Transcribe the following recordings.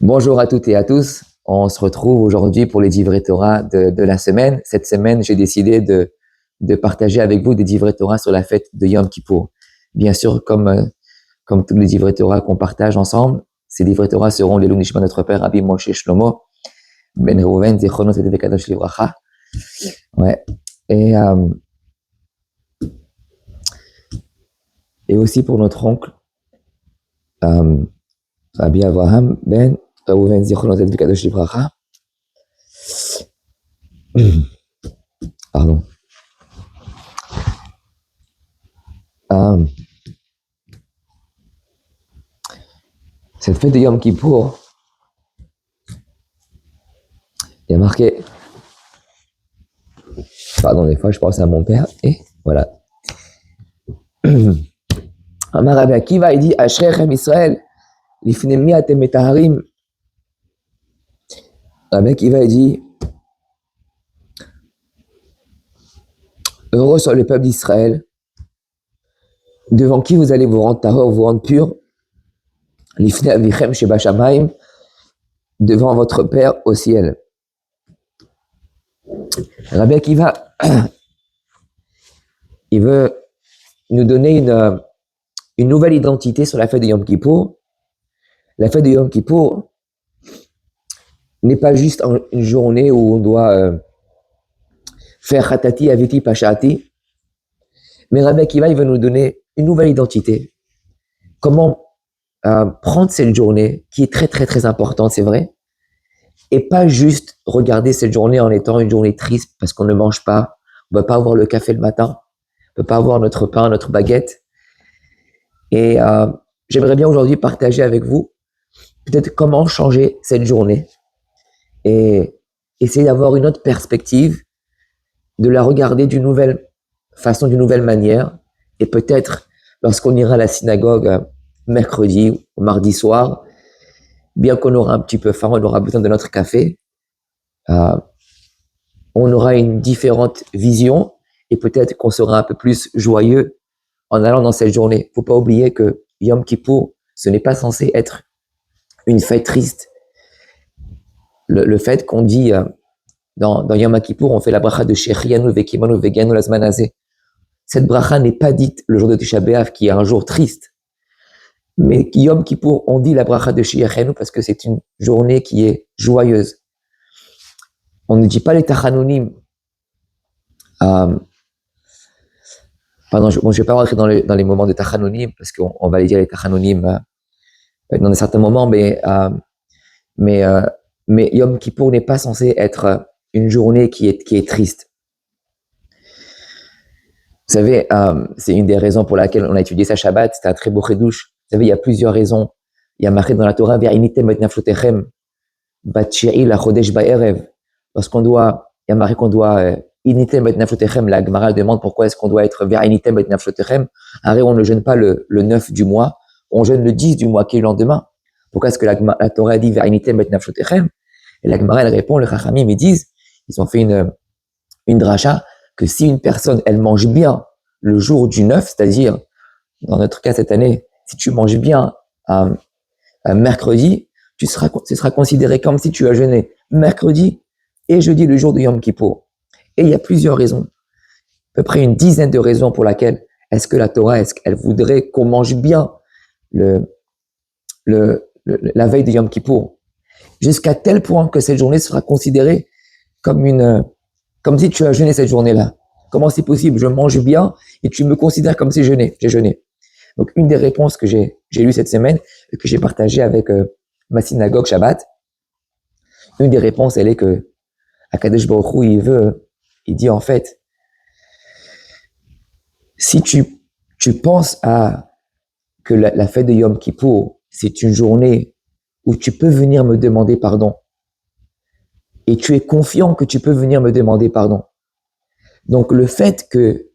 Bonjour à toutes et à tous. On se retrouve aujourd'hui pour les divrei Torah de la semaine. Cette semaine, j'ai décidé de partager avec vous des divrei Torah sur la fête de Yom Kippour. Bien sûr, comme tous les divrei Torah qu'on partage ensemble, ces divrei Torah seront les Nishma de notre père Rabbi Moshe Shlomo Ben Reuven Zichrono Tzedek Kadosh Livracha. Ouais. Et aussi pour notre oncle Rabbi Avraham Ben Reuven Zichrono Tzedek Kadosh Livracha. Pardon. Cette fête de Yom Kippour, il y a marqué, pardon, des fois je pense à mon père, et voilà. Amar Rabbi Akiva, il dit, Ashrechem Israël, lifnei mi atem metaharim. Rabbi Akiva, il dit, heureux sur le peuple d'Israël, devant qui vous allez vous rendre tahor, vous rendre pur, lifnei avichem sheba shamayim, devant votre Père au ciel. Rabbi Akiva, il veut nous donner une nouvelle identité sur la fête de Yom Kippour. La fête de Yom Kippour n'est pas juste une journée où on doit faire Hatati Aviti Pashati, mais Rabbi Akiva, il veut nous donner une nouvelle identité. Comment prendre cette journée qui est très très très importante, c'est vrai, et pas juste regarder cette journée en étant une journée triste parce qu'on ne mange pas, on ne va pas avoir le café le matin, on ne peut pas avoir notre pain, notre baguette. Et j'aimerais bien aujourd'hui partager avec vous peut-être comment changer cette journée et essayer d'avoir une autre perspective, de la regarder d'une nouvelle façon, d'une nouvelle manière. Et peut-être lorsqu'on ira à la synagogue mercredi ou mardi soir, bien qu'on aura un petit peu faim, on aura besoin de notre café, on aura une différente vision et peut-être qu'on sera un peu plus joyeux en allant dans cette journée. Faut pas oublier que Yom Kippour, ce n'est pas censé être une fête triste. Le fait qu'on dit dans Yom Kippour, on fait la bracha de Shechianu Vekimanu Veganu Lazman Hazeh. Cette bracha n'est pas dite le jour de Tisha B'Av, qui est un jour triste. Mais Yom Kippour, on dit la bracha de Shechianu parce que c'est une journée qui est joyeuse. On ne dit pas les Tachanonim. Pardon, je ne vais pas rentrer dans les moments de Tachanonim parce qu'on va les dire les Tachanonim dans certains moments, mais Yom Kippour n'est pas censé être une journée qui est triste. Vous savez, c'est une des raisons pour laquelle on a étudié ça Shabbat, c'était un très beau chidouche. Vous savez, il y a plusieurs raisons. Il y a marqué dans la Torah, Ve'initem et nafshotechem, batchi'i la chodesh ba'erev. Lorsqu'on doit, il y a marqué qu'on doit, initem et nafshotechem, la Gemara demande pourquoi est-ce qu'on doit être Ve'initem et nafshotechem. Arrête, on ne jeûne pas le 9 du mois, on jeûne le 10 du mois qui est le lendemain. Pourquoi est-ce que la Torah dit Ve'initem et nafshotechem? Et la Gemara, elle répond, les Chachamim, ils disent, ils ont fait une dracha, que si une personne, elle mange bien le jour du 9, c'est-à-dire, dans notre cas cette année, si tu manges bien un mercredi, ce sera considéré comme si tu as jeûné mercredi et jeudi, le jour de Yom Kippour. Et il y a plusieurs raisons, à peu près une dizaine de raisons pour laquelle est-ce que la Torah, est-ce qu'elle voudrait qu'on mange bien la veille de Yom Kippour, jusqu'à tel point que cette journée sera considérée comme si tu as jeûné cette journée-là. Comment c'est possible? Je mange bien et tu me considères comme si j'ai jeûné. Donc, une des réponses que j'ai lues cette semaine et que j'ai partagée avec ma synagogue Shabbat, une des réponses, elle est que Akadosh Baruch Hu, il dit en fait, si tu penses que la fête de Yom Kippour, c'est une journée où tu peux venir me demander pardon, et tu es confiant que tu peux venir me demander pardon. Donc, le fait que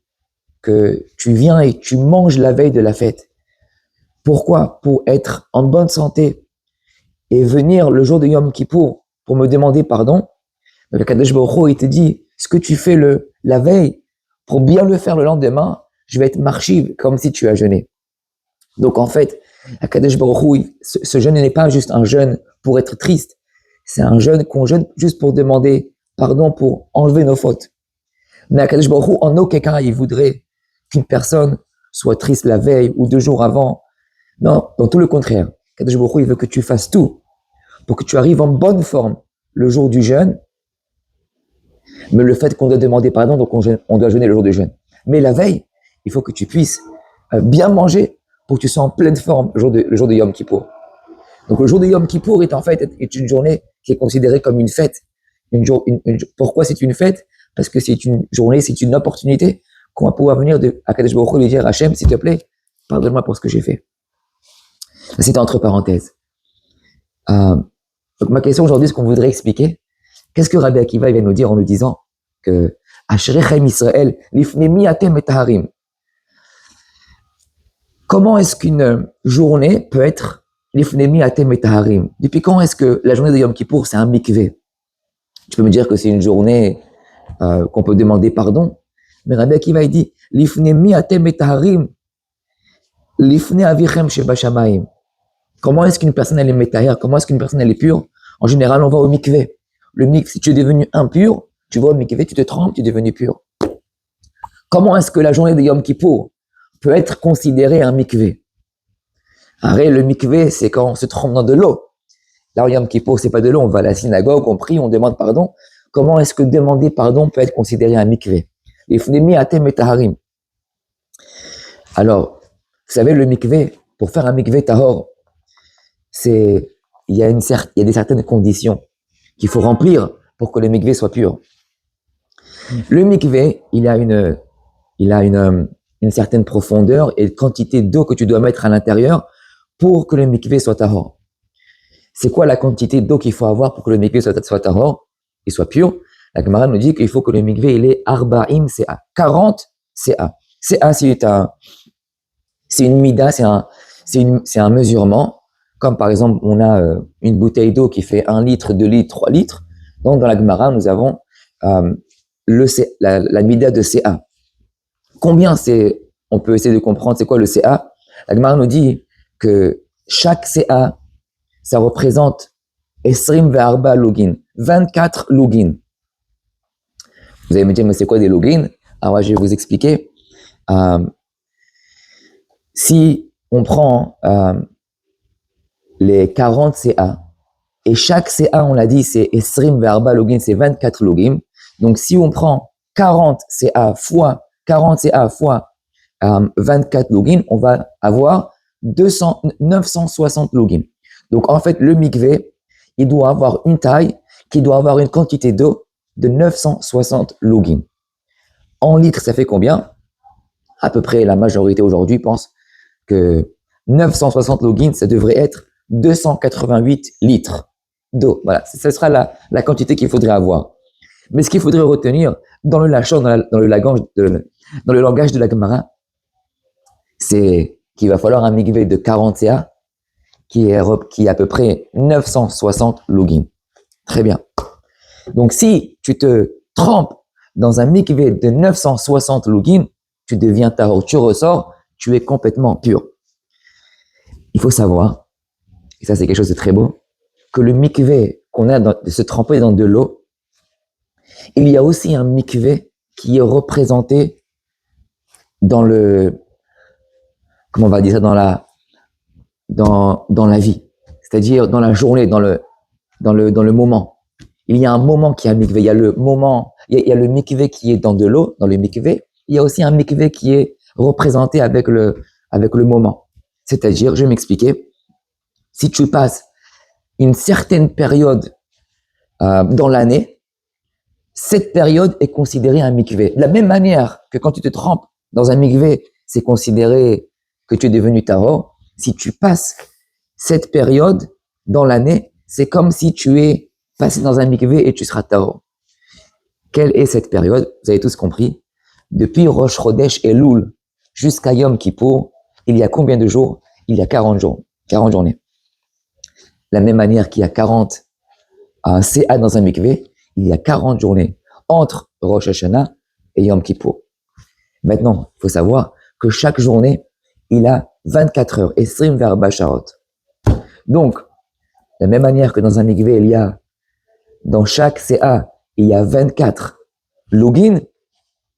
tu viens et tu manges la veille de la fête, pourquoi? Pour être en bonne santé et venir le jour de Yom Kippour pour me demander pardon. Donc, Kadosh Baruch Hu, il te dit, ce que tu fais la veille, pour bien le faire le lendemain, je vais être marchive comme si tu as jeûné. Donc, en fait, Kadosh Baruch Hu, ce jeûne n'est pas juste un jeûne pour être triste. C'est un jeûne qu'on jeûne juste pour demander pardon, pour enlever nos fautes. Mais Akadosh Baruch Hu, en aucun cas, il voudrait qu'une personne soit triste la veille ou 2 jours avant. Non, dans tout le contraire. Akadosh Baruch Hu, il veut que tu fasses tout pour que tu arrives en bonne forme le jour du jeûne. Mais le fait qu'on doit demander pardon, donc on doit jeûner le jour du jeûne. Mais la veille, il faut que tu puisses bien manger pour que tu sois en pleine forme le jour de Yom Kippour. Donc le jour de Yom Kippour est en fait une journée qui est considérée comme une fête. Pourquoi c'est une fête? Parce que c'est une journée, c'est une opportunité qu'on va pouvoir venir à Kadesh Baruch Hu lui dire Hachem, s'il te plaît, pardonne-moi pour ce que j'ai fait. Ça, c'était entre parenthèses. Donc ma question aujourd'hui, ce qu'on voudrait expliquer, qu'est-ce que Rabbi Akiva vient nous dire en nous disant que Asherechem Israël, lifnemi atem et taharim. Comment est-ce qu'une journée peut être lifnemi atem et taharim? Depuis quand est-ce que la journée de Yom Kippour, c'est un mikvé? Tu peux me dire que c'est une journée qu'on peut demander pardon, mais Rabbi Akiva il dit lifnemi atem et taharim, lifne avichem sheba shamayim. Comment est-ce qu'une personne elle est métahère? Comment est-ce qu'une personne elle est pure? En général, on va au mikvé. Le mikvé, si tu es devenu impur, tu vas au mikvé, tu te trempes, tu es devenu pur. Comment est-ce que la journée de Yom Kippour peut être considérée un mikvé? Arrête, le mikvé, c'est quand on se trempe dans de l'eau. Là, au Yom Kippour, c'est pas de l'eau, on va à la synagogue, on prie, on demande pardon. Comment est-ce que demander pardon peut être considéré un mikvé? Lifnemi atem et taharim. Alors, vous savez, le mikvé, pour faire un mikvé tahor, il y a des certaines conditions qu'il faut remplir pour que le mikvé soit pur. Le mikvé, il a une certaine profondeur et quantité d'eau que tu dois mettre à l'intérieur pour que le mikvé soit tahor. C'est quoi la quantité d'eau qu'il faut avoir pour que le mikvé soit tahor et soit pur? La Gemara nous dit qu'il faut que le mikvé il ait arba'im CA, 40 CA. CA, c'est une mida, c'est un mesurement. Comme par exemple, on a une bouteille d'eau qui fait 1 litre, 2 litres, 3 litres. Donc dans la Gemara, nous avons la mida de CA. Combien c'est? On peut essayer de comprendre c'est quoi le CA. La Gemara nous dit que chaque CA, ça représente Esrim ve'arba login, 24 login. Vous allez me dire, mais c'est quoi des login? Alors je vais vous expliquer. Si on prend les 40 CA, et chaque CA, on l'a dit, c'est Esrim ve'arba login, c'est 24 login. Donc si on prend 40 CA fois 24 login, on va avoir 960 login. Donc en fait, le mikvé, il doit avoir une taille qui doit avoir une quantité d'eau de 960 login. En litres, ça fait combien? À peu près la majorité aujourd'hui pense que 960 login, ça devrait être 288 litres d'eau. Voilà, ce sera la quantité qu'il faudrait avoir. Mais ce qu'il faudrait retenir dans le lachon, dans le langage de la Gemara, c'est qu'il va falloir un mikvé de 40 CA qui est à peu près 960 login. Très bien. Donc si tu te trempes dans un mikvé de 960 login, tu deviens tahor, tu ressors, tu es complètement pur. Il faut savoir, et ça c'est quelque chose de très beau, que le mikvé qu'on a de se tremper dans de l'eau, il y a aussi un mikvé qui est représenté dans comment on va dire ça, dans la vie, c'est-à-dire dans la journée, dans le moment. Il y a un moment qui est un mikvé, il y a le moment, il y a le mikvé qui est dans de l'eau, dans le mikvé, il y a aussi un mikvé qui est représenté avec le moment. C'est-à-dire, je vais m'expliquer, si tu passes une certaine période dans l'année, cette période est considérée un mikvé. De la même manière que quand tu te trempes dans un mikvé, c'est considéré que tu es devenu tahor. Si tu passes cette période dans l'année, c'est comme si tu es passé dans un mikvé et tu seras tahor. Quelle est cette période? Vous avez tous compris. Depuis Rosh Chodesh Elul jusqu'à Yom Kippour, il y a combien de jours? Il y a 40 jours, 40 journées. De la même manière qu'il y a 40 CA dans un mikvé, il y a 40 journées entre Rosh Hashanah et Yom Kippour. Maintenant, il faut savoir que chaque journée, il a 24 heures, Esrim ve'arba sharot. Donc, la même manière que dans un mikvé, dans chaque CA, il y a 24 logins,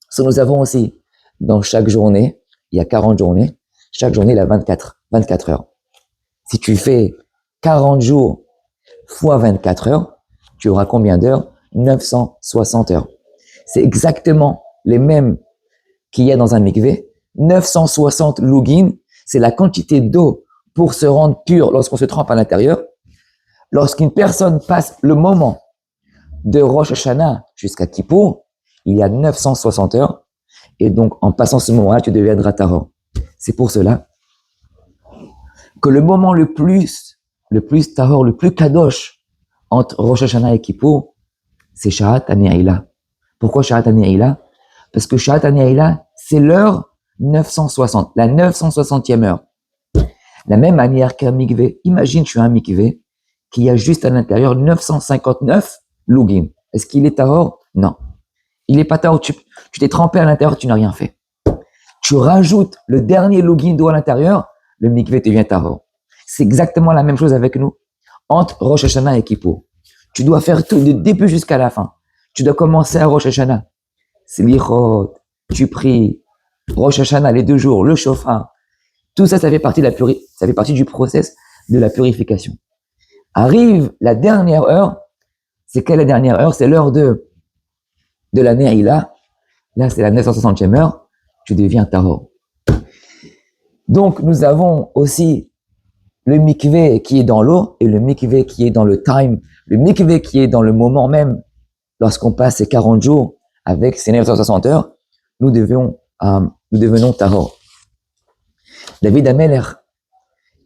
ça nous avons aussi, dans chaque journée, il y a 40 journées, chaque journée, il y a 24 heures. Si tu fais 40 jours fois 24 heures, tu auras combien d'heures? 960 heures. C'est exactement les mêmes qu'il y a dans un mikvé. 960 logins, c'est la quantité d'eau pour se rendre pur lorsqu'on se trempe à l'intérieur. Lorsqu'une personne passe le moment de Rosh Hashanah jusqu'à Kippour, il y a 960 heures. Et donc, en passant ce moment-là, tu deviendras tahor. C'est pour cela que le moment le plus tahor, le plus kadosh entre Rosh Hashanah et Kippour, c'est Shahat HaNe'ilah. Pourquoi Shahat HaNe'ilah? Parce que Shahat HaNe'ilah, c'est l'heure 960, la 960e heure. De la même manière qu'un mikvé, imagine tu as un mikvé qui a juste à l'intérieur 959 lugim. Est-ce qu'il est tahor? Non. Il est pas tahor, tu t'es trempé à l'intérieur, tu n'as rien fait. Tu rajoutes le dernier lugin d'eau à l'intérieur, le mikvé devient tahor. C'est exactement la même chose avec nous. Entre Rosh Hashanah et Kippour. Tu dois faire tout, du début jusqu'à la fin. Tu dois commencer à Rosh Hashanah. Slichot, tu pries. Rosh Hashanah, les 2 jours, le shofar. Tout ça, ça fait partie du process de la purification. Arrive la dernière heure. C'est quelle la dernière heure? C'est l'heure de la Ne'ilah. Là, c'est la 960e heure. Tu deviens tahor. Donc, nous avons aussi le mikvé qui est dans l'eau et le mikvé qui est dans le time, le mikvé qui est dans le moment même. Lorsqu'on passe ces 40 jours avec ces 960 heures, nous devenons tahor. David Ameler,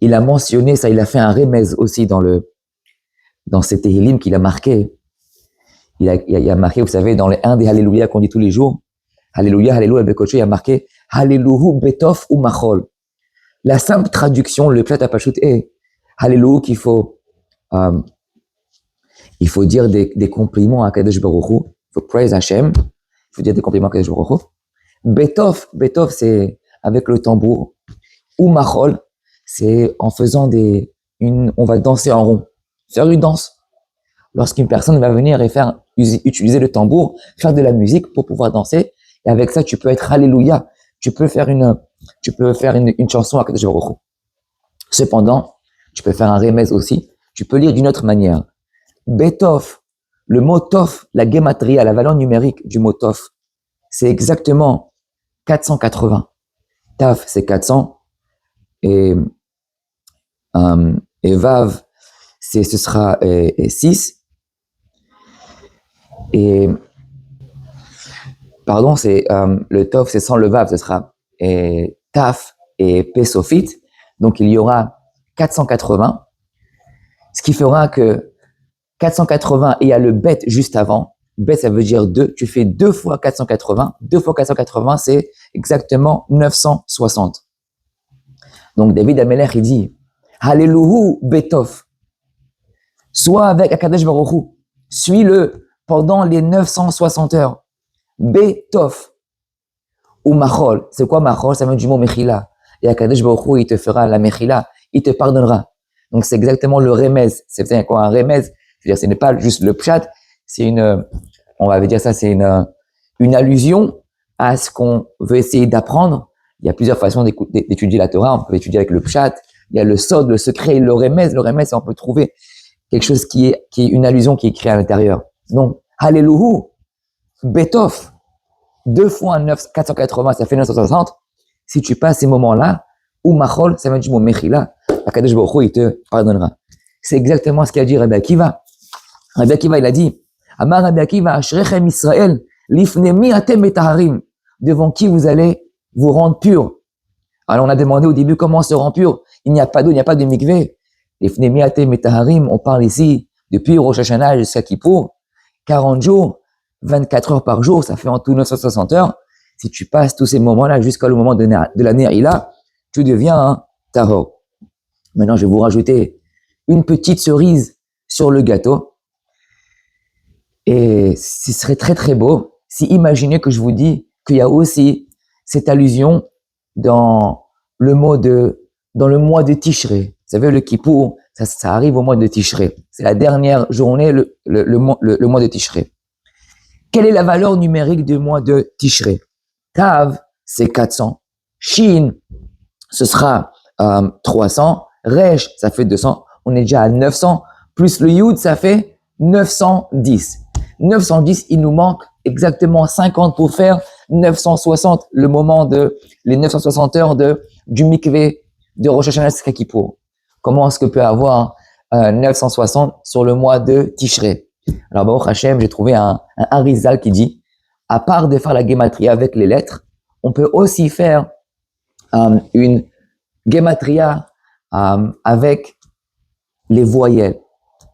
il a mentionné ça, il a fait un remez aussi dans ces Tehillim qu'il a marqué. Il a marqué, vous savez, dans les 1 des Alléluia qu'on dit tous les jours. Alléluia, Alléluia, Bekoché, il a marqué Alléluia, Betof ou Machol. La simple traduction, le pshat apashut est Alléluia qu'il faut dire des compliments à Kadosh Baruch Hu. Il faut praise Hashem. Il faut dire des compliments à Kadosh Baruch Hu. Betof, c'est avec le tambour. Ou Machol, c'est en faisant on va danser en rond. Faire une danse. Lorsqu'une personne va venir et utiliser le tambour, faire de la musique pour pouvoir danser, et avec ça, tu peux être Alléluia. Tu peux faire une chanson à Kadosh Baruch Hu. Cependant, tu peux faire un remez aussi. Tu peux lire d'une autre manière. Betof, le mot tof, la gematria, la valeur numérique du mot tof, c'est exactement 480. Taf, c'est 400. Et vav, ce sera 6. Et pardon, c'est le tof, c'est sans le vav, ce sera taf et pesofit. Donc il y aura 480, ce qui fera que 480, et il y a le bet juste avant. Bet, ça veut dire 2. Tu fais 2 fois 480. 2 fois 480, c'est exactement 960. Donc David Ameler, il dit Alléluia Betof. Sois avec Akadosh Baruch Hu. Suis-le pendant les 960 heures. Betof. Ou Machol. C'est quoi Machol? Ça vient du mot Mechila. Et Akadosh Baruch Hu, il te fera la Mechila. Il te pardonnera. Donc c'est exactement le remez. C'est quoi un remez? Je veux dire, ce n'est pas juste le pshat. C'est on va dire ça, c'est une allusion à ce qu'on veut essayer d'apprendre. Il y a plusieurs façons d'étudier la Torah. On peut étudier avec le pshat. Il y a le sod, le secret, le remez. Le remez, on peut trouver quelque chose qui est une allusion qui est créée à l'intérieur. Donc, Alléluia, Betof, 2 fois 480, ça fait 960. Si tu passes ces moments-là, ou Machol, ça vient du mot Mechila, Akadosh Baruch Hu, il te pardonnera. C'est exactement ce qu'a dit Rabbi Akiva. Rabbi Akiva, il a dit, Amar Rabbi Akiva, Ashrechem Israël, lifnemi atem metaharim, devant qui vous allez vous rendre pur. Alors on a demandé au début comment on se rend pur. Il n'y a pas d'eau, il n'y a pas de mikvé. Lifnemi atem metaharim, on parle ici depuis Rosh Hashanah jusqu'à Kippour, 40 jours, 24 heures par jour, ça fait en tout 960 heures. Si tu passes tous ces moments-là jusqu'au moment de la Ne'ilah, tu deviens un tahor. Maintenant, je vais vous rajouter une petite cerise sur le gâteau. Et ce serait très très beau si imaginez que je vous dis qu'il y a aussi cette allusion dans le mois de Tishré. Vous savez, le Kippour, Ça arrive au mois de Tishré. C'est la dernière journée, le mois de Tishré. Quelle est la valeur numérique du mois de Tishré? Tav, c'est 400. Shin, ce sera 300. Resh, ça fait 200. On est déjà à 900. Plus le Yud, ça fait 910. 910, il nous manque exactement 50 pour faire 960, le moment les 960 heures du mikvé de Rosh Hashanah Yom Kippour. Comment est-ce que peut avoir 960 sur le mois de Tishré? Alors, Baruch Hashem, j'ai trouvé un Arizal qui dit, à part de faire la gematria avec les lettres, on peut aussi faire une gematria avec les voyelles.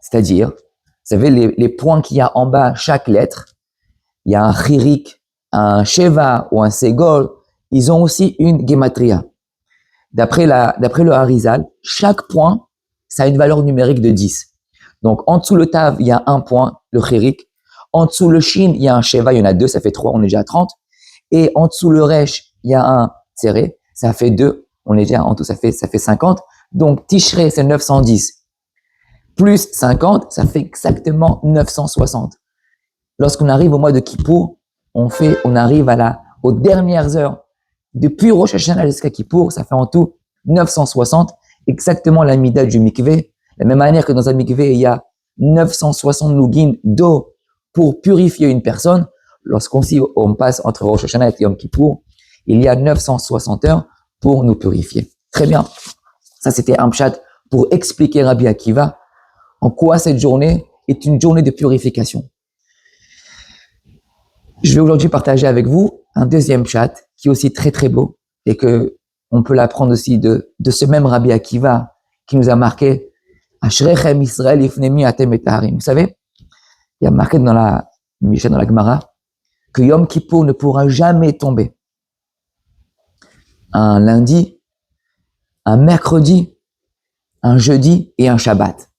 C'est-à-dire, vous savez, les points qu'il y a en bas, chaque lettre, il y a un chirik, un sheva ou un segol, ils ont aussi une gematria. D'après le Harizal, chaque point, ça a une valeur numérique de 10. Donc, en dessous le tav, il y a un point, le chirik. En dessous le shin, il y a un sheva, il y en a 2, ça fait 3, on est déjà à 30. Et en dessous le resh, il y a un tsere, ça fait 2, on est déjà en tout, ça fait 50. Donc, Tishré, c'est 910. Plus 50, ça fait exactement 960. Lorsqu'on arrive au mois de Kippour, on arrive aux dernières heures. Depuis Rosh Hashanah jusqu'à Kippour, ça fait en tout 960, exactement la mida du mikvé. De la même manière que dans un mikvé, il y a 960 nougin d'eau pour purifier une personne. On passe entre Rosh Hashanah et Yom Kippour, il y a 960 heures pour nous purifier. Très bien. Ça, c'était un pshat pour expliquer Rabbi Akiva en quoi cette journée est une journée de purification. Je vais aujourd'hui partager avec vous un deuxième pshat qui est aussi très très beau et que on peut l'apprendre aussi de ce même Rabbi Akiva qui nous a marqué Ashrechem Israël ifnemi atem et taharim. Vous savez, il y a marqué dans la Mishnah, dans la Gemara, que Yom Kippour ne pourra jamais tomber un lundi, un mercredi, un jeudi et un Shabbat.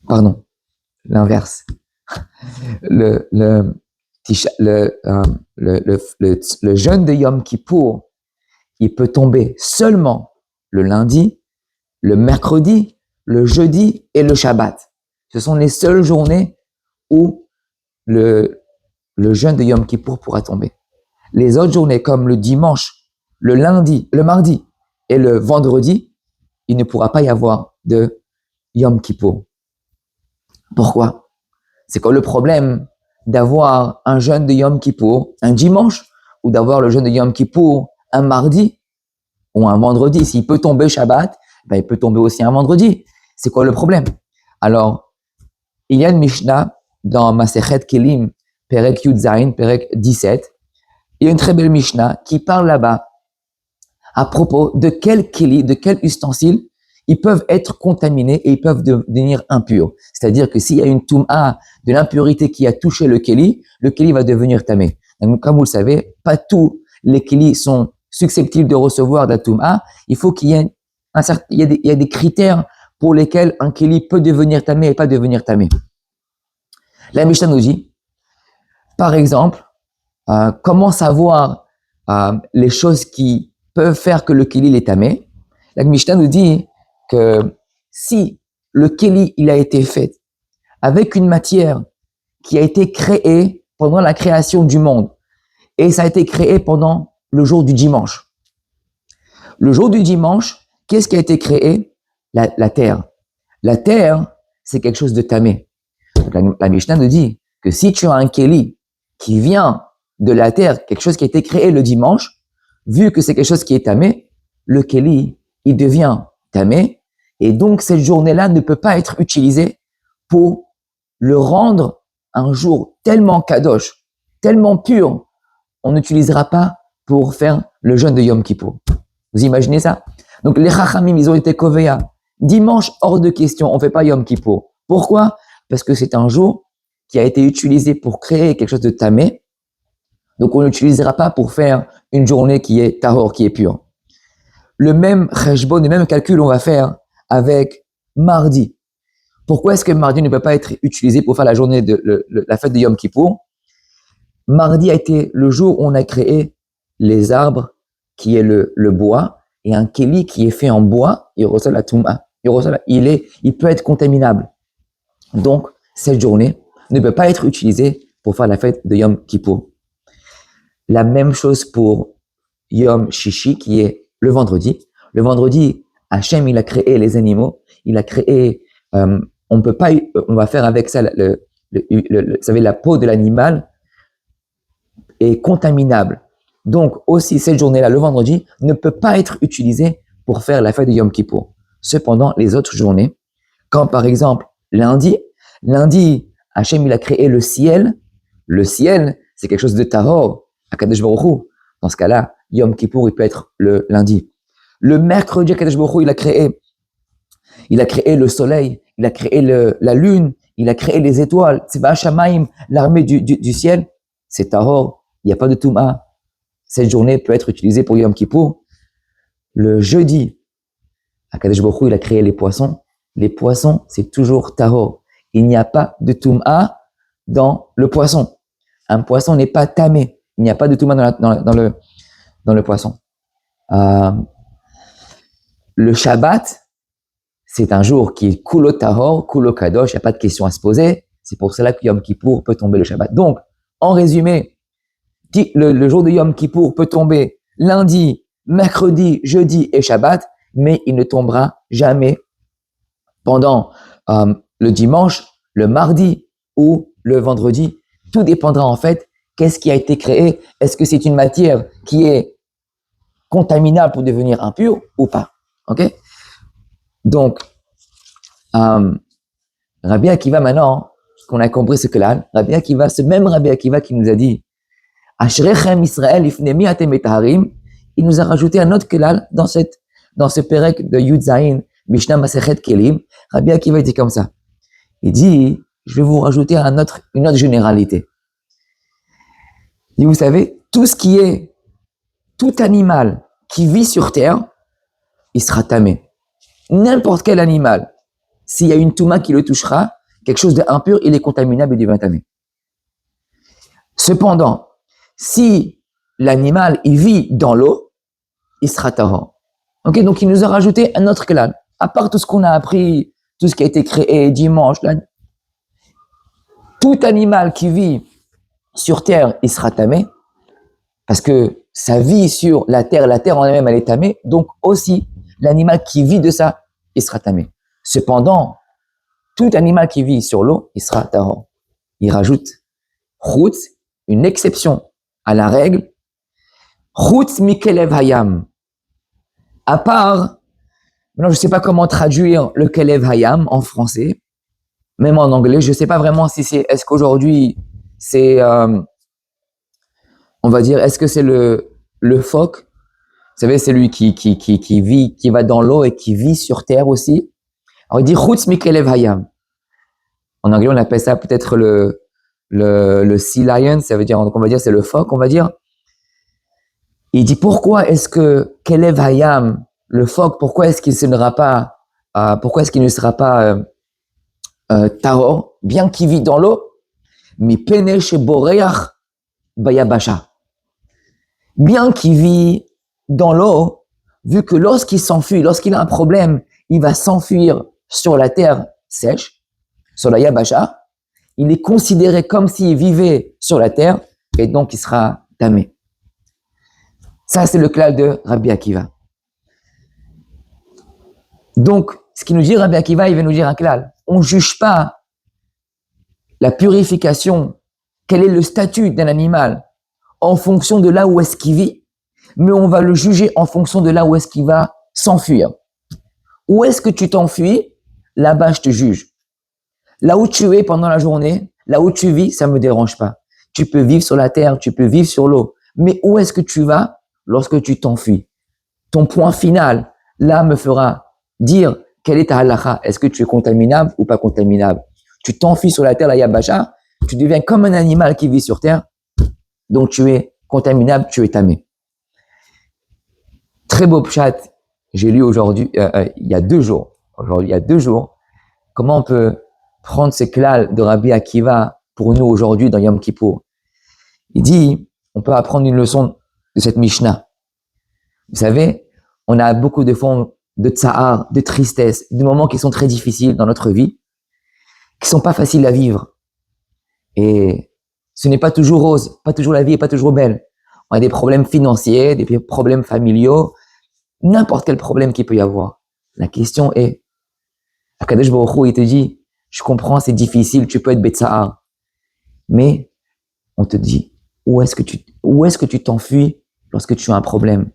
Pardon, l'inverse. Le jeûne de Yom Kippour, il peut tomber seulement le lundi, le mercredi, le jeudi et le Shabbat. Ce sont les seules journées où le jeûne de Yom Kippour pourra tomber. Les autres journées, comme le dimanche, le lundi, le mardi et le vendredi, il ne pourra pas y avoir de Yom Kippour. Pourquoi? C'est quoi le problème d'avoir un jeûne de Yom Kippour un dimanche ou d'avoir le jeûne de Yom Kippour un mardi ou un vendredi? S'il peut tomber Shabbat, ben il peut tomber aussi un vendredi. C'est quoi le problème? Alors, il y a une Mishnah dans Masechet Kelim, Perek Yud Zayin, Perek 17. Il y a une très belle Mishnah qui parle là-bas à propos de quel keli, de quel ustensile ils peuvent être contaminés et ils peuvent devenir impurs. C'est-à-dire que s'il y a une toum'a de l'impurité qui a touché le keli va devenir tamé. Donc, comme vous le savez, pas tous les kelis sont susceptibles de recevoir de la toum'a. Il faut qu'il y ait il y a des critères pour lesquels un keli peut devenir tamé et pas devenir tamé. La Mishnah nous dit, par exemple, comment savoir les choses qui peuvent faire que le keli est tamé. La Mishnah nous dit que si le keli il a été fait avec une matière qui a été créée pendant la création du monde et ça a été créé pendant le jour du dimanche. Le jour du dimanche, qu'est-ce qui a été créé? La terre. La terre, c'est quelque chose de tamé. Donc la Mishnah nous dit que si tu as un keli qui vient de la terre, quelque chose qui a été créé le dimanche, vu que c'est quelque chose qui est tamé, le keli, il devient tamé, et donc cette journée-là ne peut pas être utilisée pour le rendre un jour tellement kadosh, tellement pur, on n'utilisera pas pour faire le jeûne de Yom Kippour. Vous imaginez ça? Donc les Chachamim, ils ont été koveya. Dimanche, hors de question, on fait pas Yom Kippour. Pourquoi? Parce que c'est un jour qui a été utilisé pour créer quelque chose de tamé, donc on n'utilisera pas pour faire une journée qui est tahor, qui est pure. Le même cheshbon, le même calcul on va faire avec mardi. Pourquoi est-ce que mardi ne peut pas être utilisé pour faire la journée de la fête de Yom Kippour? Mardi a été le jour où on a créé les arbres, qui est le bois, et un keli qui est fait en bois, il reçoit la touma. il peut être contaminable. Donc, cette journée ne peut pas être utilisée pour faire la fête de Yom Kippour. La même chose pour Yom Shishi, qui est le vendredi. Le vendredi, Hachem, il a créé les animaux, il a créé, on peut pas, on va faire avec ça, vous savez, la peau de l'animal est contaminable. Donc, aussi, cette journée-là, le vendredi, ne peut pas être utilisée pour faire la fête de Yom Kippour. Cependant, les autres journées, quand par exemple, lundi, Hachem, il a créé le ciel. Le ciel, c'est quelque chose de tahor, Akadosh Baruch Hu. Dans ce cas-là, Yom Kippour, il peut être le lundi. Le mercredi, Akadosh Baruch Hu, il a créé le soleil, il a créé la lune, il a créé les étoiles. Tzva Shamaim, l'armée du ciel, c'est tahor, il n'y a pas de touma. Cette journée peut être utilisée pour Yom Kippour. Le jeudi, Akadosh Baruch Hu, il a créé les poissons. Les poissons, c'est toujours tahor. Il n'y a pas de touma dans le poisson. Un poisson n'est pas tamé. Il n'y a pas de touma dans le poisson. Le Shabbat, c'est un jour qui est kulo tahor, kulo kadosh, il n'y a pas de question à se poser. C'est pour cela que Yom Kippour peut tomber le Shabbat. Donc, en résumé, le jour de Yom Kippour peut tomber lundi, mercredi, jeudi et Shabbat, mais il ne tombera jamais pendant le dimanche, le mardi ou le vendredi. Tout dépendra en fait, qu'est-ce qui a été créé? Est-ce que c'est une matière qui est contaminable pour devenir impure ou pas? Ok? Donc, Rabbi Akiva maintenant, qu'on a compris ce que là, Rabbi Akiva, ce même Rabbi Akiva qui nous a dit Ashrechem Israël ifnemi atem etaharim, il nous a rajouté un autre kelal dans ce perek de Yud Zayin, Mishnah Masechet Kelim. Rabbi Akiva dit comme ça. Il dit, je vais vous rajouter une autre généralité. Il dit, vous savez, tout animal qui vit sur terre, il sera tamé. N'importe quel animal, s'il y a une touma qui le touchera, quelque chose d'impur, il est contaminable et devient tamé. Cependant, si l'animal, il vit dans l'eau, il sera tahor. Ok, donc il nous a rajouté un autre kelal. À part tout ce qu'on a appris, tout ce qui a été créé dimanche, là, tout animal qui vit sur terre, il sera tamé, parce que ça vit sur la terre en elle-même, elle est tamée, donc aussi, l'animal qui vit de ça, il sera tamé. Cependant, tout animal qui vit sur l'eau, il sera tahor. Il rajoute, chutz, une exception à la règle, chutz mikelev hayam. À part, maintenant je ne sais pas comment traduire le kelev hayam en français, même en anglais, je ne sais pas vraiment si c'est, est-ce qu'aujourd'hui, c'est, on va dire, est-ce que c'est le phoque? Vous savez, c'est lui qui vit, qui va dans l'eau et qui vit sur terre aussi. Alors il dit, chutz mikelev hayam. En anglais, on appelle ça peut-être le sea lion, ça veut dire, on va dire, c'est le phoque, on va dire. Il dit, pourquoi est-ce que kelev hayam, le phoque, pourquoi est-ce qu'il ne sera pas tahor, bien qu'il vit dans l'eau, mais pene sheboreach bayabasha. Bien qu'il vit dans l'eau, vu que lorsqu'il s'enfuit, lorsqu'il a un problème, il va s'enfuir sur la terre sèche, sur la yabasha, il est considéré comme s'il vivait sur la terre, et donc il sera tamé. Ça, c'est le klal de Rabbi Akiva. Donc, ce qu'il nous dit Rabbi Akiva, il va nous dire un klal. On ne juge pas la purification, quel est le statut d'un animal, en fonction de là où est-ce qu'il vit, mais on va le juger en fonction de là où est-ce qu'il va s'enfuir. Où est-ce que tu t'enfuis? Là-bas, je te juge. Là où tu es pendant la journée, là où tu vis, ça ne me dérange pas. Tu peux vivre sur la terre, tu peux vivre sur l'eau. Mais où est-ce que tu vas lorsque tu t'enfuis? Ton point final, là, me fera dire quelle est ta halakha. Est-ce que tu es contaminable ou pas contaminable? Tu t'enfuis sur la terre, la yabasha, tu deviens comme un animal qui vit sur terre, donc tu es contaminable, tu es tamé. Très beau pshat, j'ai lu aujourd'hui, il y a 2 jours, comment on peut prendre ce klal de Rabbi Akiva pour nous aujourd'hui dans Yom Kippour. Il dit, on peut apprendre une leçon de cette Mishnah. Vous savez, on a beaucoup de fois, de tsahar, de tristesse, de moments qui sont très difficiles dans notre vie, qui sont pas faciles à vivre. Et ce n'est pas toujours rose, pas toujours la vie est pas toujours belle. On a des problèmes financiers, des problèmes familiaux, n'importe quel problème qu'il peut y avoir. La question est, Akadosh Baruch Hu, il te dit, je comprends, c'est difficile, tu peux être betsahar. Mais, on te dit, où est-ce que tu t'enfuis lorsque tu as un problème?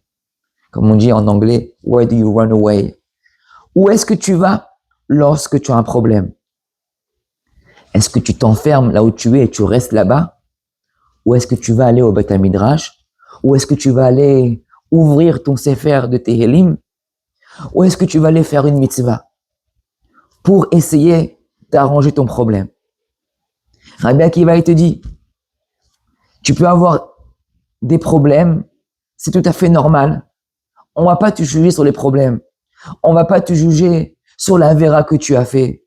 Comme on dit en anglais, where do you run away? Où est-ce que tu vas lorsque tu as un problème? Est-ce que tu t'enfermes là où tu es et tu restes là-bas? Ou est-ce que tu vas aller au Beth Midrash? Ou est-ce que tu vas aller ouvrir ton sefer de Tehillim? Ou est-ce que tu vas aller faire une mitzvah pour essayer d'arranger ton problème? Rabbi Akiva, il te dit, tu peux avoir des problèmes, c'est tout à fait normal. On va pas te juger sur les problèmes. On va pas te juger sur la véra que tu as fait.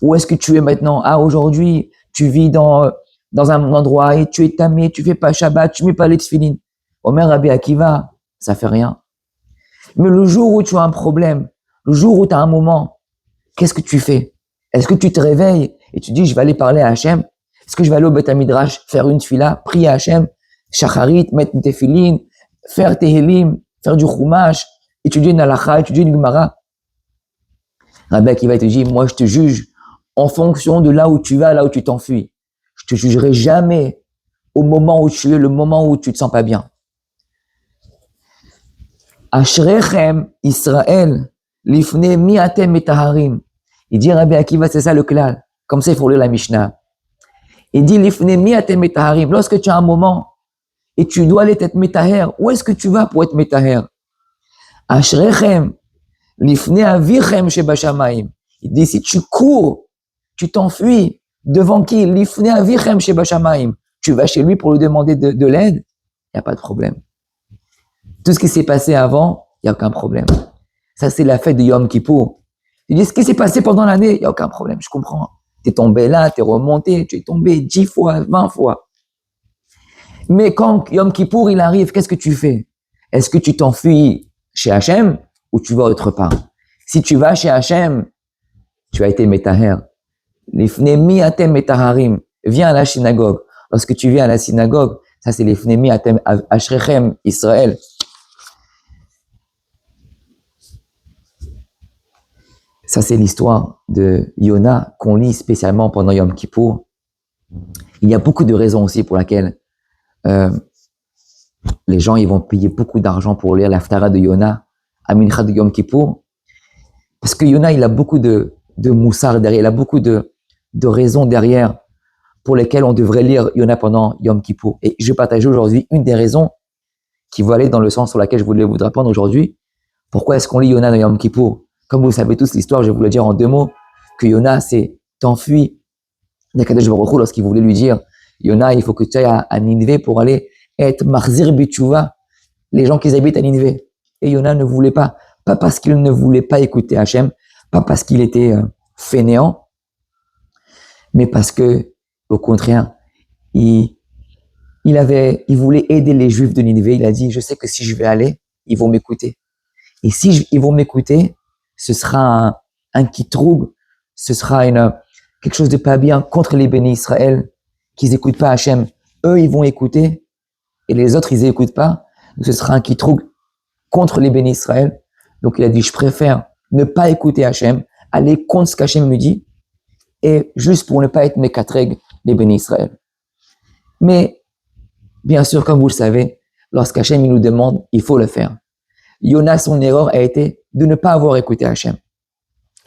Où est-ce que tu es maintenant? Ah, aujourd'hui, tu vis dans un endroit et tu es tamé, tu fais pas Shabbat, tu mets pas les tefillin. Omer Rabbi Akiva, ça fait rien. Mais le jour où tu as un problème, le jour où tu as un moment, qu'est-ce que tu fais? Est-ce que tu te réveilles et tu dis, je vais aller parler à Hachem? Est-ce que je vais aller au Beth Midrash, faire une tefila, prier à Hachem, shacharit, mettre une tefillin, faire tehillim, faire du chumash, étudier une halakha, étudier une gemara? Rabbi Akiva te dit, moi je te juge en fonction de là où tu vas, là où tu t'enfuis. Je te jugerai jamais au moment où tu es, le moment où tu te sens pas bien. Ashrechem Israël, lifne miatem etaharim. Il dit Rabbi Akiva, c'est ça le klal. Comme ça, il faut lire la Mishnah. Il dit lifne miatem etaharim. Lorsque tu as un moment et tu dois aller être metaher, où est-ce que tu vas pour être metaher? Ashrechem lifne avirchem shebashamayim. Il dit si tu cours, tu t'enfuis devant qui? Lifne avirchem shebashamayim. Tu vas chez lui pour lui demander de l'aide, il n'y a pas de problème. Tout ce qui s'est passé avant, il n'y a aucun problème. Ça, c'est la fête de Yom Kippour. Il dit, ce qui s'est passé pendant l'année, il n'y a aucun problème, je comprends. Tu es tombé là, tu es remonté, tu es tombé 10 fois, 20 fois. Mais quand Yom Kippour, il arrive, qu'est-ce que tu fais? Est-ce que tu t'enfuis chez Hachem ou tu vas autre part? Si tu vas chez Hachem, tu as été metaher. L'ifnemi atem metaharim. Viens à la synagogue. Lorsque tu viens à la synagogue, ça c'est l'ifnemi atem ashrechem Israël. Ça, c'est l'histoire de Yona qu'on lit spécialement pendant Yom Kippour. Il y a beaucoup de raisons aussi pour lesquelles les gens ils vont payer beaucoup d'argent pour lire l'Haftara de Yona à Mincha de Yom Kippour. Parce que Yona, il a beaucoup de moussard derrière, il a beaucoup de raisons derrière pour lesquelles on devrait lire Yona pendant Yom Kippour. Et je vais partager aujourd'hui une des raisons qui va aller dans le sens sur laquelle je voulais vous répondre aujourd'hui. Pourquoi est-ce qu'on lit Yona dans Yom Kippour? Comme vous savez tous l'histoire, je vais vous le dire en 2 mots, que Yona s'est enfui d'Akadosh Baruch Hu lorsqu'il voulait lui dire, Yona, il faut que tu ailles à Nineveh pour aller être Marzir Bitshuva, les gens qui habitent à Nineveh. Et Yona ne voulait pas parce qu'il ne voulait pas écouter Hachem, pas parce qu'il était fainéant, mais parce que, au contraire, il voulait aider les Juifs de Nineveh. Il a dit, je sais que si je vais aller, ils vont m'écouter. Et si ils vont m'écouter, ce sera un kitroug, ce sera quelque chose de pas bien contre les bénis Israël, qu'ils n'écoutent pas Hachem. Eux, ils vont écouter, et les autres, ils n'écoutent pas. Donc, ce sera un kitroug contre les bénis Israël. Donc, il a dit, je préfère ne pas écouter Hachem, aller contre ce qu'Hachem me dit, et juste pour ne pas être mekatreg les bénis Israël. Mais, bien sûr, comme vous le savez, lorsqu'Hachem nous demande, il faut le faire. Yona, son erreur a été de ne pas avoir écouté Hachem.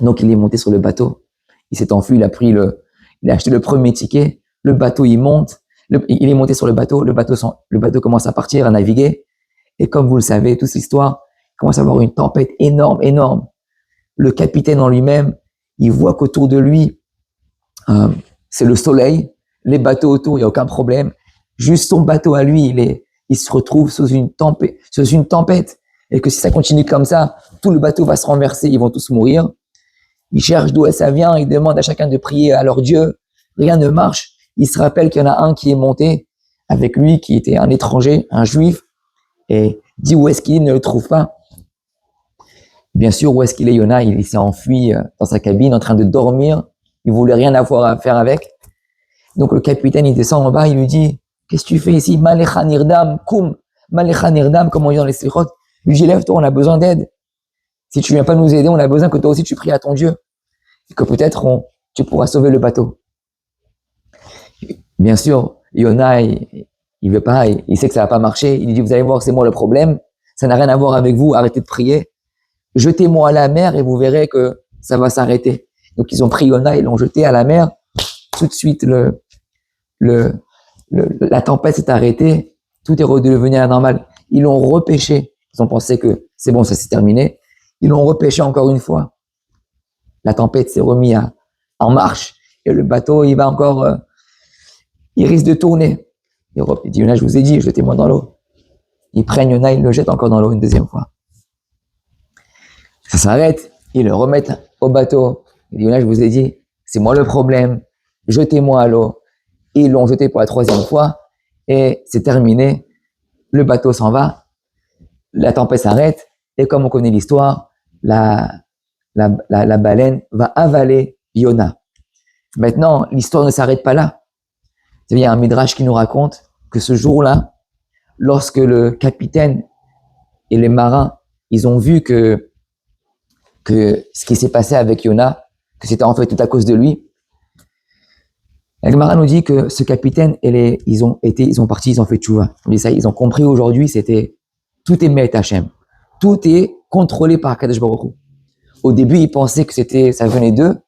Donc, il est monté sur le bateau. Il s'est enfui, il a acheté le premier ticket. Le bateau, il monte. Il est monté sur le bateau. Le bateau commence à partir, à naviguer. Et comme vous le savez, toute l'histoire, il commence à avoir une tempête énorme, énorme. Le capitaine en lui-même, il voit qu'autour de lui, c'est le soleil. Les bateaux autour, il n'y a aucun problème. Juste son bateau à lui, il se retrouve sous une tempête. Et que si ça continue comme ça, tout le bateau va se renverser, ils vont tous mourir. Ils cherchent d'où ça vient, ils demandent à chacun de prier à leur Dieu. Rien ne marche. Il se rappelle qu'il y en a un qui est monté avec lui, qui était un étranger, un juif, et dit où est-ce qu'il ne le trouve pas. Bien sûr, où est-ce qu'il est, Yona? Il s'est enfui dans sa cabine, en train de dormir. Il voulait rien avoir à faire avec. Donc le capitaine, il descend en bas, il lui dit, qu'est-ce que tu fais ici? Malecha nirdam, kum. Malecha nirdam, comme on dit dans les slichot. Il lui dit, lève-toi, on a besoin d'aide. Si tu viens pas nous aider, on a besoin que toi aussi tu pries à ton Dieu. Et que peut-être tu pourras sauver le bateau. Bien sûr, Yona, il veut pas, il sait que ça va pas marcher. Il dit, vous allez voir, c'est moi le problème. Ça n'a rien à voir avec vous, arrêtez de prier. Jetez-moi à la mer et vous verrez que ça va s'arrêter. Donc ils ont pris Yona et l'ont jeté à la mer. Tout de suite, la tempête s'est arrêtée. Tout est redevenu à la normale. Ils l'ont repêché. Ils ont pensé que c'est bon, ça s'est terminé. Ils l'ont repêché encore une fois. La tempête s'est remise en marche et le bateau, il va encore, il risque de tourner. Il dit, Yona, je vous ai dit, jetez-moi dans l'eau. Ils prennent Yona, ils le jettent encore dans l'eau une deuxième fois. Ça s'arrête, ils le remettent au bateau. Il dit, Yona, je vous ai dit, c'est moi le problème, jetez-moi à l'eau. Ils l'ont jeté pour la troisième fois et c'est terminé. Le bateau s'en va, la tempête s'arrête et comme on connaît l'histoire, la baleine va avaler Yona. Maintenant, l'histoire ne s'arrête pas là. Il y a un midrash qui nous raconte que ce jour-là, lorsque le capitaine et les marins, ils ont vu que ce qui s'est passé avec Yona, que c'était en fait tout à cause de lui, la Gemara nous dit que ce capitaine ils ont fait tchouva. On dit ça, ils ont compris aujourd'hui, tout est Met Hashem. Tout est contrôlé par Kadosh Baruch Hu. Au début, ils pensaient que ça venait d'eux.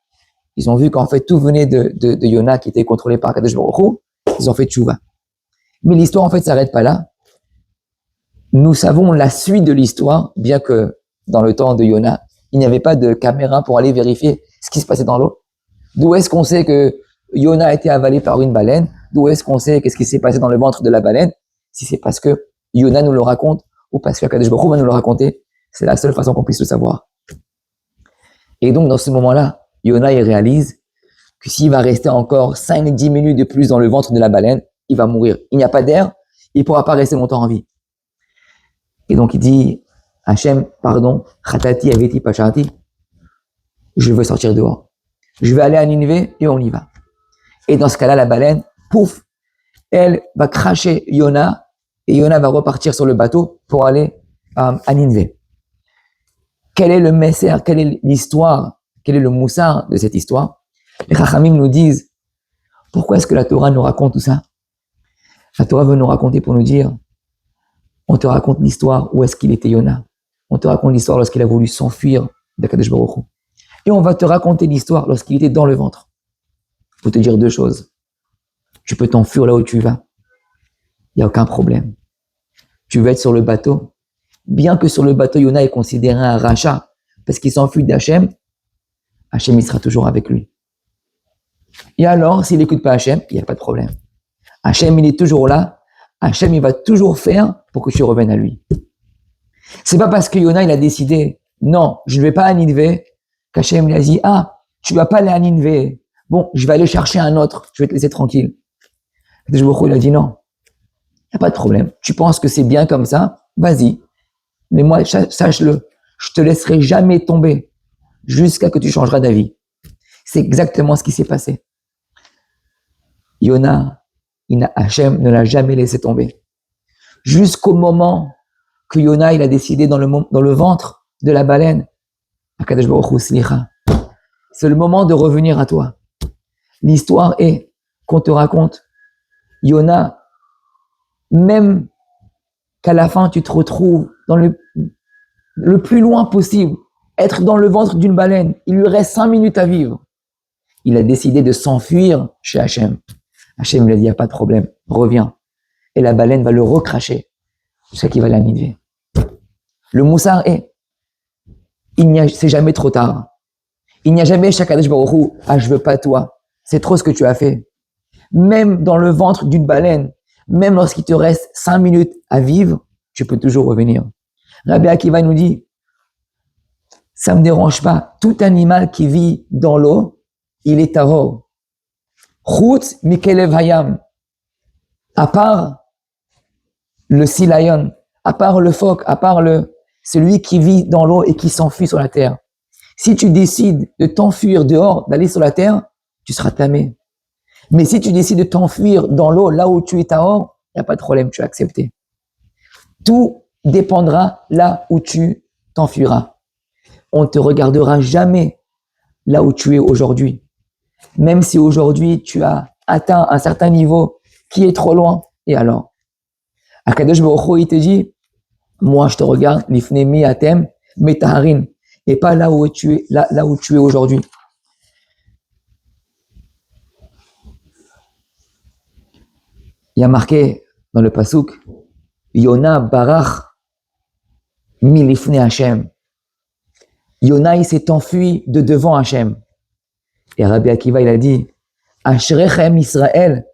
Ils ont vu qu'en fait, tout venait de Yona qui était contrôlé par Kadosh Baruch Hu. Ils ont fait tchouva. Mais l'histoire, en fait, s'arrête pas là. Nous savons la suite de l'histoire, bien que dans le temps de Yona, il n'y avait pas de caméra pour aller vérifier ce qui se passait dans l'eau. D'où est-ce qu'on sait que Yona a été avalé par une baleine? D'où est-ce qu'on sait qu'est-ce qui s'est passé dans le ventre de la baleine? Si c'est parce que Yona nous le raconte ou parce que Kadosh Baruch Hu va nous le raconter, c'est la seule façon qu'on puisse le savoir. Et donc, dans ce moment-là, Yona, il réalise que s'il va rester encore 5-10 minutes de plus dans le ventre de la baleine, il va mourir. Il n'y a pas d'air, il ne pourra pas rester longtemps en vie. Et donc, il dit, Hachem, pardon, Khatati aveti pachati, je veux sortir dehors. Je vais aller à Ninive et on y va. Et dans ce cas-là, la baleine, pouf, elle va cracher Yona et Yona va repartir sur le bateau pour aller à Ninive. Quel est le messer, quelle est l'histoire, quel est le moussard de cette histoire? Les Chachamim nous disent, pourquoi est-ce que la Torah nous raconte tout ça? La Torah veut nous raconter pour nous dire, on te raconte l'histoire où est-ce qu'il était Yona. On te raconte l'histoire lorsqu'il a voulu s'enfuir de Kadosh Baruch Hu. Et on va te raconter l'histoire lorsqu'il était dans le ventre. Il faut te dire deux choses. Tu peux t'enfuir là où tu vas. Il n'y a aucun problème. Tu veux être sur le bateau. Bien que sur le bateau, Yona est considéré un rachat parce qu'il s'enfuit d'Hachem, Hachem, il sera toujours avec lui. Et alors, s'il n'écoute pas Hachem, il n'y a pas de problème. Hachem, il est toujours là. Hachem, il va toujours faire pour que tu reviennes à lui. C'est pas parce que Yona, il a décidé, non, je ne vais pas à Ninive, qu'Hachem, il a dit, tu vas pas aller à Ninive. Bon, je vais aller chercher un autre, je vais te laisser tranquille. Il a dit, non, il n'y a pas de problème. Tu penses que c'est bien comme ça? Vas-y. Mais moi, sache-le, je te laisserai jamais tomber jusqu'à que tu changeras d'avis. C'est exactement ce qui s'est passé. Yona, Hachem ne l'a jamais laissé tomber. Jusqu'au moment que Yona, il a décidé dans le ventre de la baleine, Akadosh Baruch Hu slicha. C'est le moment de revenir à toi. L'histoire est qu'on te raconte, Yona, même qu'à la fin tu te retrouves dans le plus loin possible, être dans le ventre d'une baleine, il lui reste 5 minutes à vivre. Il a décidé de s'enfuir chez Hachem. Hachem lui a dit, il n'y a pas de problème, reviens. Et la baleine va le recracher jusqu'à qu'il va la Ninive. Le moussard est, c'est jamais trop tard. Il n'y a jamais Shakadosh Baruch Hu, je veux pas toi, c'est trop ce que tu as fait. Même dans le ventre d'une baleine, même lorsqu'il te reste 5 minutes à vivre, tu peux toujours revenir. Rabbi Akiva nous dit, ça me dérange pas, tout animal qui vit dans l'eau, il est tahor. Chutz mikelev hayam. À part le sea lion, à part le phoque, à part celui qui vit dans l'eau et qui s'enfuit sur la terre. Si tu décides de t'enfuir dehors, d'aller sur la terre, tu seras tamé. Mais si tu décides de t'enfuir dans l'eau, là où tu es dehors, il n'y a pas de problème, tu as accepté. Tout dépendra là où tu t'enfuiras. On ne te regardera jamais là où tu es aujourd'hui. Même si aujourd'hui tu as atteint un certain niveau qui est trop loin, et alors? Akadosh Baruch Hu, il te dit, moi je te regarde, l'ifnemi atem, metaharin, et pas là où tu es, là où tu es aujourd'hui. Il y a marqué dans le pasuk, Yona barach milifne Hashem. Yona, il s'est enfui de devant Hashem. Et Rabbi Akiva, il a dit, Ashrechem Israël,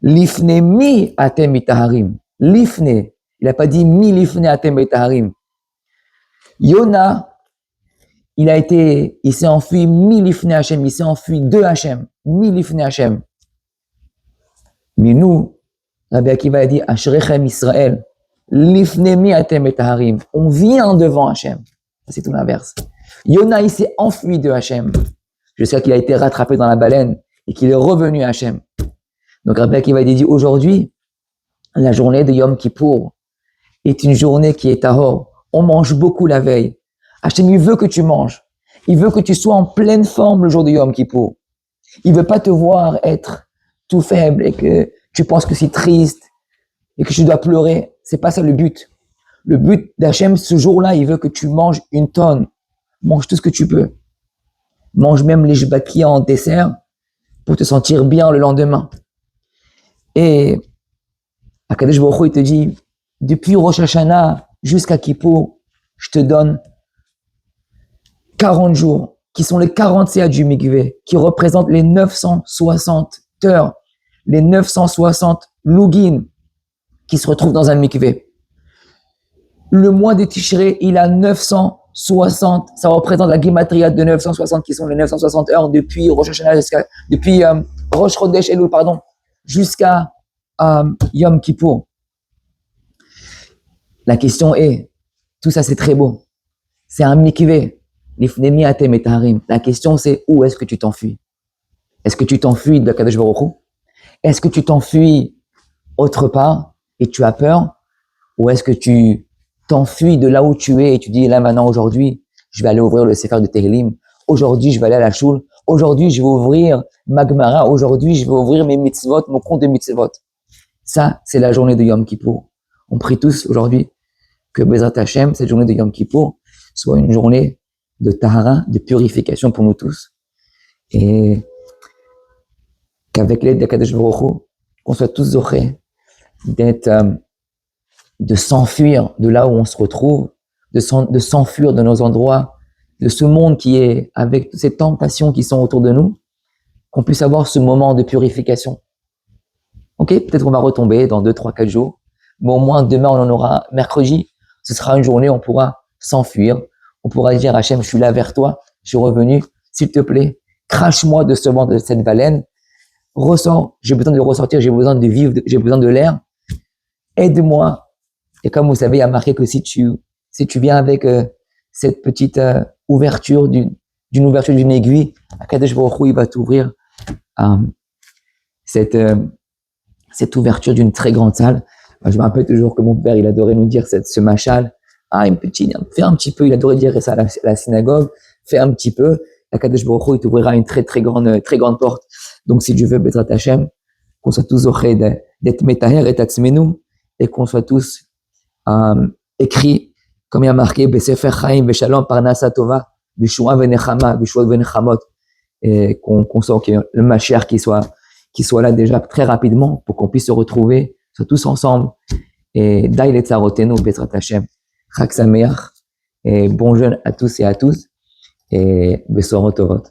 lifne mi atem mitaharim. Lifne, il n'a pas dit mi lifne atem mitaharim. Yona, il s'est enfui mi lifne Hashem, il s'est enfui de Hashem, mi lifne Hashem. Mais nous, Rabbi Akiva a dit, Ashrechem Israël, lifne mi atem mitaharim. On vient devant Hashem. C'est tout l'inverse. Yona, il s'est enfui de Hashem. Je sais qu'il a été rattrapé dans la baleine et qu'il est revenu à Hashem. Donc Rabbi Akiva dit, aujourd'hui, la journée de Yom Kippour est une journée qui est tahor. On mange beaucoup la veille. Hashem, il veut que tu manges. Il veut que tu sois en pleine forme le jour de Yom Kippour. Il veut pas te voir être tout faible et que tu penses que c'est triste et que tu dois pleurer. C'est pas ça le but. Le but d'Hachem, ce jour-là, il veut que tu manges une tonne. Mange tout ce que tu peux. Mange même les jbakia en dessert pour te sentir bien le lendemain. Et Akadosh Baruch Hu, il te dit, depuis Rosh Hashanah jusqu'à Kippour, je te donne 40 jours, qui sont les 40 séas du mikvé, qui représentent les 960 heures, les 960 lugin qui se retrouvent dans un mikvé. Le mois de Tishré, il a 960, ça représente la gematria de 960, qui sont les 960 heures depuis Rosh Hashanah depuis Rosh Chodesh Elul, jusqu'à Yom Kippour. La question est, tout ça c'est très beau, c'est un mikvé, l'ifnemi atem et taharim. La question c'est, où est-ce que tu t'enfuis? Est-ce que tu t'enfuis de Kadosh Baruch Hu? Est-ce que tu t'enfuis autre part et tu as peur? Ou est-ce que tu t'enfuis de là où tu es et tu dis, là maintenant aujourd'hui, je vais aller ouvrir le Sefer de Tehillim, aujourd'hui je vais aller à la Shul, aujourd'hui je vais ouvrir ma Gemara, aujourd'hui je vais ouvrir mes mitzvot, mon compte de mitzvot. Ça, c'est la journée de Yom Kippour. On prie tous aujourd'hui que Bezrat Hashem, cette journée de Yom Kippour, soit une journée de tahara, de purification pour nous tous. Et qu'avec l'aide d'Akadosh Baruch Hu, qu'on soit tous zochés de s'enfuir de là où on se retrouve, de s'enfuir de nos endroits, de ce monde qui est avec toutes ces tentations qui sont autour de nous, qu'on puisse avoir ce moment de purification. Ok, peut-être qu'on va retomber dans 2, 3, 4 jours, mais au moins demain on en aura mercredi. Ce sera une journée où on pourra s'enfuir, on pourra dire Hachem, je suis là vers toi, je suis revenu, s'il te plaît, crache-moi de ce ventre de cette baleine, ressors, j'ai besoin de ressortir, j'ai besoin de vivre, j'ai besoin de l'air, aide-moi. Et comme vous savez, il y a marqué que si tu viens avec cette petite ouverture d'une ouverture d'une aiguille, Akadosh Baruch Hu, il va t'ouvrir cette ouverture d'une très grande salle. Je me rappelle toujours que mon père, il adorait nous dire ce machal. Fais un petit peu, il adorait dire ça à la synagogue, fais un petit peu. Akadosh Baruch Hu, il t'ouvrira une très grande porte. Donc si Dieu veut, Bezrat Hashem, qu'on soit tous zochés d'être metaher et tatzmenu, et qu'on soit tous écrits, comme il y a marqué, Besefer Chaim Veshalom Parnasa Tova, Bishua Venechama, Bishua Venechamot, et qu'on soit que le Mashiach qui soit là déjà très rapidement pour qu'on puisse se retrouver, soit tous ensemble. Et Dai le Tzarotenu, Bezrat Hashem, Chag Sameach, et bon jeûne à tous et à tous, et Besorot Torot.